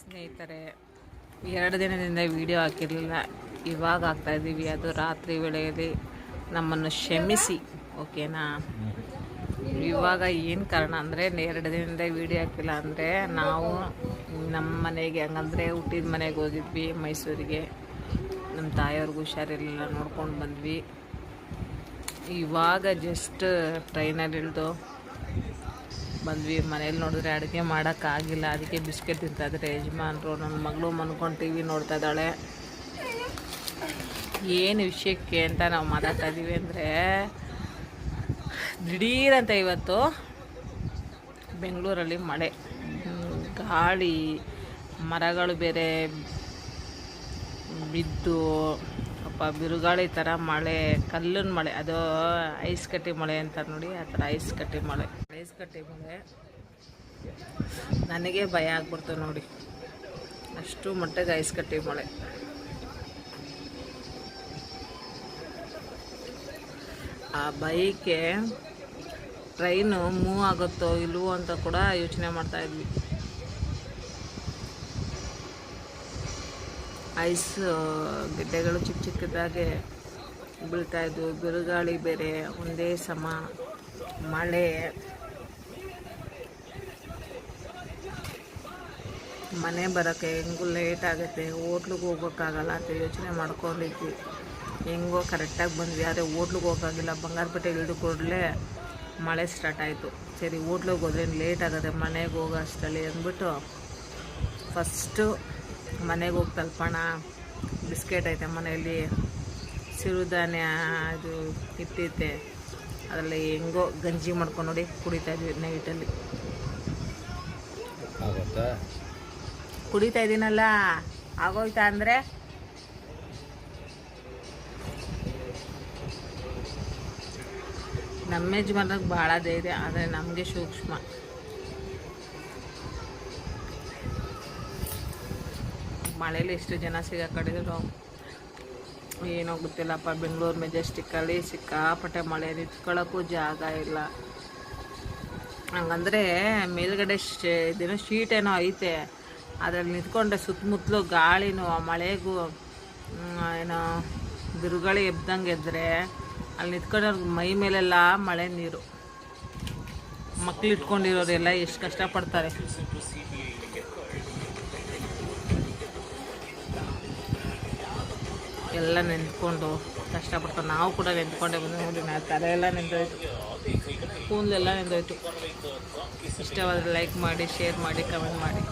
ಸ್ನೇಹಿತರೆ, 2 ದಿನದಿಂದ ವಿಡಿಯೋ ಹಾಕಿರಲಿಲ್ಲ. ಇವಾಗ ಹಾಕ್ತಾಯಿದ್ದೀವಿ. ಅದು ರಾತ್ರಿ ವೇಳೆಯಲ್ಲಿ ನಮ್ಮನ್ನು ಕ್ಷಮಿಸಿ, ಓಕೆನಾ? ಇವಾಗ ಏನು ಕಾರಣ ಅಂದರೆ, 2 ದಿನದಿಂದ ವಿಡಿಯೋ ಹಾಕಿಲ್ಲ ಅಂದರೆ, ನಾವು ನಮ್ಮ ಮನೆಗೆ ಹಂಗಂದರೆ ಹುಟ್ಟಿದ ಮನೆಗೆ ಹೋಗಿದ್ವಿ ಮೈಸೂರಿಗೆ. ನಮ್ಮ ತಾಯಿಯವ್ರಿಗೂ ಹುಷಾರಿರಲಿಲ್ಲ, ನೋಡ್ಕೊಂಡು ಬಂದ್ವಿ. ಇವಾಗ ಜಸ್ಟ್ ಟ್ರೈನಲ್ಲಿ ಇಳಿದು ಬಂದ್ವಿ. ಮನೇಲಿ ನೋಡಿದ್ರೆ ಅಡುಗೆ ಮಾಡೋಕ್ಕಾಗಿಲ್ಲ. ಅದಕ್ಕೆ ಬಿಸ್ಕೆಟ್ ತಿಂತಾಯಿದ್ರೆ ಯಜಮಾನ್ರು. ನನ್ನ ಮಗಳು ಮನ್ಕೊಂಡು ಟಿ ವಿ ನೋಡ್ತಾ ಇದ್ದಾಳೆ. ಏನು ವಿಷಯಕ್ಕೆ ಅಂತ ನಾವು ಮಾತಾಡ್ತಾ ಇದ್ದೀವಿ ಅಂದರೆ, ದಿಢೀರಂತ ಇವತ್ತು ಬೆಂಗಳೂರಲ್ಲಿ ಮಳೆ, ಗಾಳಿ, ಮರಗಳು ಬೇರೆ ಬಿದ್ದು ಬಿರುಗಾಳಿ ಥರ ಮಳೆ, ಕಲ್ಲಿನ ಮಳೆ, ಅದು ಐಸ್ ಕಟ್ಟಿ ಮಳೆ ಅಂತ ನೋಡಿ, ಆ ಥರ ಐಸ್ ಕಟ್ಟಿ ಮಳೆ. ನನಗೆ ಭಯ ಆಗ್ಬಿಡ್ತು ನೋಡಿ, ಅಷ್ಟು ಮಟ್ಟಿಗೆ ಐಸ್ ಕಟ್ಟಿ ಮಳೆ. ಆ ಬೈಕೆ ಟ್ರೈನು ಮೂವ್ ಆಗುತ್ತೋ ಇಲ್ವೋ ಅಂತ ಕೂಡ ಯೋಚನೆ ಮಾಡ್ತಾ ಇದ್ವಿ. ಐಸ್ ಗಿಡ್ಡೆಗಳು ಚಿಕ್ಕ ಚಿಕ್ಕದಾಗೆ ಬೀಳ್ತಾಯಿದ್ವು. ಬಿರುಗಾಳಿ ಬೇರೆ ಒಂದೇ ಸಮ, ಮಳೆ. ಮನೆ ಬರೋಕ್ಕೆ ಹೆಂಗೂ ಲೇಟ್ ಆಗುತ್ತೆ, ಹೋಟ್ಲಿಗೆ ಹೋಗೋಕ್ಕಾಗಲ್ಲ ಅಂತ ಯೋಚನೆ ಮಾಡ್ಕೊಂಡಿದ್ವಿ. ಹೆಂಗೋ ಕರೆಕ್ಟಾಗಿ ಬಂದ್ವಿ. ಆದರೆ ಹೋಟ್ಲಿಗೆ ಹೋಗೋಕ್ಕಾಗಿಲ್ಲ. ಬಂಗಾರಪೇಟೆಗೆ ಇಳಿದು ಕೂಡಲೇ ಮಳೆ ಸ್ಟಾರ್ಟ್ ಆಯಿತು. ಸರಿ, ಹೋಟ್ಲಿಗೆ ಹೋದ್ರೆ ಲೇಟ್ ಆಗುತ್ತೆ, ಮನೆಗೆ ಹೋಗೋ ಅಷ್ಟರಲ್ಲಿ ಅಂದ್ಬಿಟ್ಟು ಫಸ್ಟು ಮನೆಗೆ ಹೋಗಿ ತಲುಪೋಣ. ಬಿಸ್ಕೆಟ್ ಐತೆ ಮನೆಯಲ್ಲಿ, ಸಿರುಧಾನ್ಯ ಇದು ಇಟ್ಟೈತೆ, ಅದರಲ್ಲಿ ಹೆಂಗೋ ಗಂಜಿ ಮಾಡ್ಕೊಂಡು ನೋಡಿ ಕುಡಿತಾಯಿದ್ವಿ ನೈಟಲ್ಲಿ. ಕುಡಿತಾ ಇದ್ದೀನಲ್ಲ, ಆಗೋಯ್ತಾ ಅಂದರೆ ನಮ್ಮ ಯಜಮಾನ್ರಿಗೆ ಭಾಳ ಧೈರ್ಯ, ಆದರೆ ನಮಗೆ ಸೂಕ್ಷ್ಮ. ಮಳೇಲಿ ಎಷ್ಟು ಜನ ಸಿಗಾಕಡಿದ್ರು ಏನೋ ಗೊತ್ತಿಲ್ಲಪ್ಪ. ಬೆಂಗಳೂರು ಮೆಜೆಸ್ಟಿಕ್ಕಲ್ಲಿ ಸಿಕ್ಕಾಪಟ್ಟೆ ಮಳೆ, ನಿಂತ್ಕೊಳ್ಳೋಕ್ಕೂ ಜಾಗ ಇಲ್ಲ. ಹಂಗಂದರೆ ಮೇಲ್ಗಡೆ ಶೀಟ್ ಏನೋ ಐತೆ, ಅದರಲ್ಲಿ ನಿಂತ್ಕೊಂಡ್ರೆ ಸುತ್ತಮುತ್ತಲು ಗಾಳಿನೂ ಮಳೆಗೂ ಏನೋ ಬಿರುಗಾಳಿ ಎಬ್ದಂಗೆ ಎದ್ದರೆ ಅಲ್ಲಿ ನಿಂತ್ಕೊಂಡವ್ರಿಗೆ ಮೈ ಮೇಲೆಲ್ಲ ಮಳೆ ನೀರು. ಮಕ್ಳು ಇಟ್ಕೊಂಡಿರೋರೆಲ್ಲ ಎಷ್ಟು ಕಷ್ಟಪಡ್ತಾರೆ. ಎಲ್ಲ ನೆಂದ್ಕೊಂಡು ಕಷ್ಟಪಡ್ತಾರೆ. ನಾವು ಕೂಡ ನೆಂದ್ಕೊಂಡೆ ಬಂದು ನೋಡಿ, ನಾವು ತಲೆ ಎಲ್ಲ ನೆಂದೋಯ್ತು, ಕೂದಲೆಲ್ಲ ನೆಂದೋಯ್ತು. ಇಷ್ಟವಾದರೆ ಲೈಕ್ ಮಾಡಿ, ಶೇರ್ ಮಾಡಿ, ಕಮೆಂಟ್ ಮಾಡಿ.